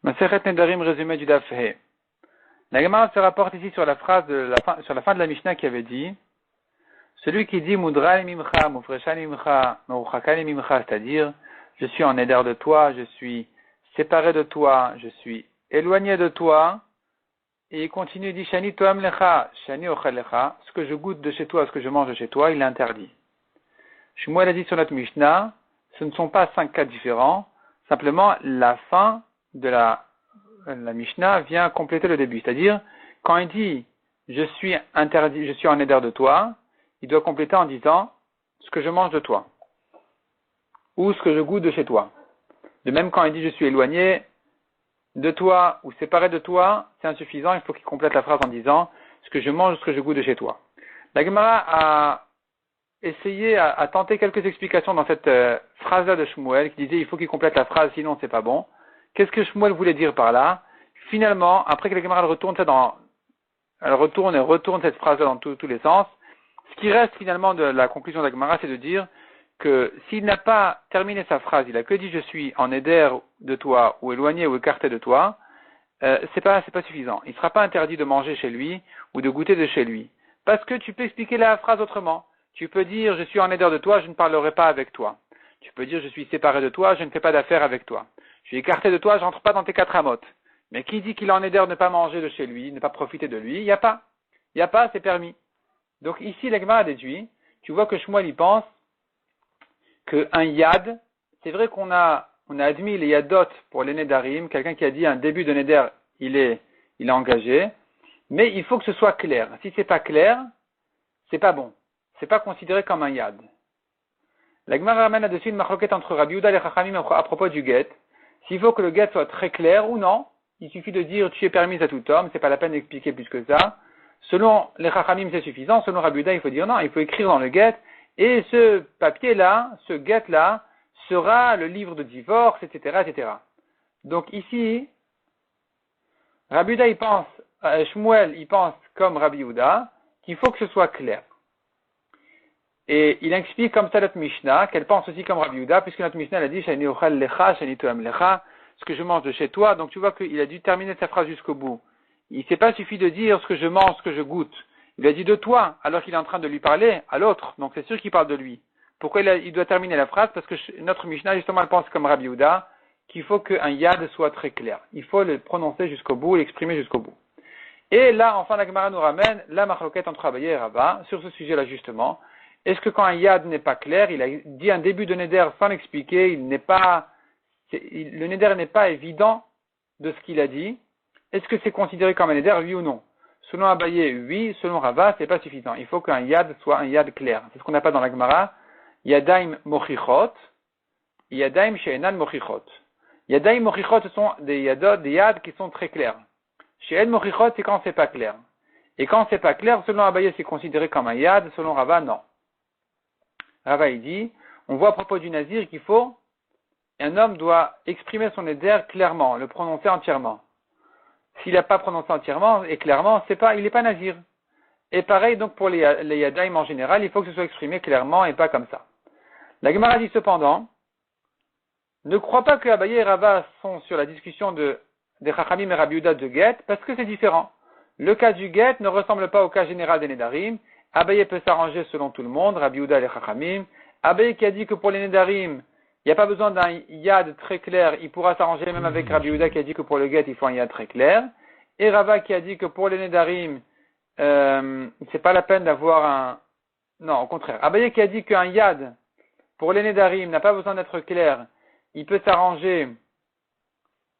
Masechet Nedarim, résumé du Daf He. La Gemara se rapporte ici sur la phrase sur la fin de la Mishnah qui avait dit celui qui dit Mudral mimcha, Mufreshan mimcha, Meruchakan mimcha, c'est-à-dire je suis en éder de toi, je suis séparé de toi, je suis éloigné de toi, et il continue, il dit Shani toam lecha, Shani ochel lecha, ce que je goûte de chez toi, ce que je mange de chez toi, il est interdit. Shmuel a dit sur notre Mishnah, ce ne sont pas 5 cas différents, simplement la fin de la Mishnah vient compléter le début. C'est-à-dire, quand il dit je suis interdit, je suis en éder de toi, il doit compléter en disant ce que je mange de toi, ou ce que je goûte de chez toi. De même, quand il dit je suis éloigné de toi ou séparé de toi, c'est insuffisant, il faut qu'il complète la phrase en disant ce que je mange, ce que je goûte de chez toi. La Gemara a essayé, a tenté quelques explications dans cette phrase-là de Shmuel, qui disait il faut qu'il complète la phrase, sinon c'est pas bon. Qu'est-ce que Shmuel voulait dire par là? Finalement, après que la Gemara retourne et retourne cette phrase-là dans tous les sens, ce qui reste finalement de la conclusion de la Gemara, c'est de dire que s'il n'a pas terminé sa phrase, il a que dit je suis en éder de toi, ou éloigné ou écarté de toi, c'est pas suffisant. Il ne sera pas interdit de manger chez lui, ou de goûter de chez lui. Parce que tu peux expliquer la phrase autrement. Tu peux dire je suis en éder de toi, je ne parlerai pas avec toi. Tu peux dire je suis séparé de toi, je ne fais pas d'affaires avec toi. Je suis écarté de toi, je rentre pas dans tes 4 amotes. Mais qui dit qu'il est en éder de ne pas manger de chez lui, ne pas profiter de lui, il n'y a pas. Il n'y a pas, c'est permis. Donc ici, la Gemara a déduit, tu vois que Shmuel y pense qu'un yad, c'est vrai qu'on a admis les yadot pour les nedarim, quelqu'un qui a dit un début de neder, il est engagé, mais il faut que ce soit clair. Si c'est pas clair, c'est pas bon. C'est pas considéré comme un yad. La Gemara ramène là-dessus une marloquette entre Rabbi Yehuda et Chachamim à propos du get. S'il faut que le get soit très clair ou non, il suffit de dire tu es permis à tout homme, c'est pas la peine d'expliquer plus que ça. Selon les Chachamim, c'est suffisant. Selon Rabbi Yehuda, il faut dire non, il faut écrire dans le get. Et ce papier-là, ce get-là, sera le livre de divorce, etc., etc. Donc ici, Rabbi Yehuda, Shmuel, il pense comme Rabbi Yehuda, qu'il faut que ce soit clair. Et il explique comme ça notre Mishnah, qu'elle pense aussi comme Rabbi Yehuda, puisque notre Mishnah, elle a dit, Shani ochel lecha, Shani toam lecha, ce que je mange de chez toi. Donc tu vois qu'il a dû terminer sa phrase jusqu'au bout. Il s'est pas suffi de dire ce que je mange, ce que je goûte. Il a dit de toi, alors qu'il est en train de lui parler à l'autre. Donc c'est sûr qu'il parle de lui. Pourquoi il doit terminer la phrase? Parce que notre Mishnah, justement, elle pense comme Rabbi Yehuda, qu'il faut qu'un yad soit très clair. Il faut le prononcer jusqu'au bout, l'exprimer jusqu'au bout. Et là, enfin, la Gemara nous ramène la marloquette entre Abaye et Rava, sur ce sujet-là, justement. Est-ce que quand un yad n'est pas clair, il a dit un début de neder sans l'expliquer, le neder n'est pas évident de ce qu'il a dit, est-ce que c'est considéré comme un neder, oui ou non? Selon Abaye, oui. Selon Rava, c'est pas suffisant. Il faut qu'un yad soit un yad clair. C'est ce qu'on appelle dans la Gemara yadaim mochichot, yadaim she'enan mochichot. Yadaim mochichot, ce sont des yad qui sont très clairs. She'en mochichot, c'est quand c'est pas clair. Et quand c'est pas clair, selon Abaye, c'est considéré comme un yad. Selon Rava, non. Rava, il dit, on voit à propos du nazir un homme doit exprimer son éder clairement, le prononcer entièrement. S'il n'a pas prononcé entièrement et clairement, il n'est pas nazir. Et pareil, donc, pour les yadaim en général, il faut que ce soit exprimé clairement et pas comme ça. La Gemara dit cependant, ne crois pas que Abaye et Rava sont sur la discussion des Chachamim et Rabbi Yehuda de get, parce que c'est différent. Le cas du get ne ressemble pas au cas général des nedarim. Abaye peut s'arranger selon tout le monde, Rabbi Yehuda et les Chachamim. Abaye qui a dit que pour les nedarim, il n'y a pas besoin d'un yad très clair, il pourra s'arranger même avec Rabbi Yehuda qui a dit que pour le get, il faut un yad très clair. Et Rava qui a dit que pour les nedarim, c'est pas la peine d'avoir un... Non, au contraire. Abaye qui a dit qu'un yad, pour les nedarim, n'a pas besoin d'être clair, il peut s'arranger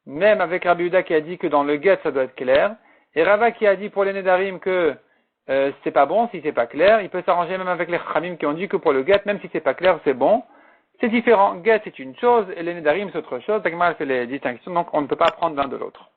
même avec Rabbi Yehuda qui a dit que dans le get, ça doit être clair. Et Rava qui a dit pour les nedarim que c'est pas bon si c'est pas clair, il peut s'arranger même avec les chachamim qui ont dit que pour le get, même si c'est pas clair, c'est bon. C'est différent. Get, c'est une chose, et les nedarim, c'est autre chose. La Gemara fait les distinctions, donc on ne peut pas prendre l'un de l'autre.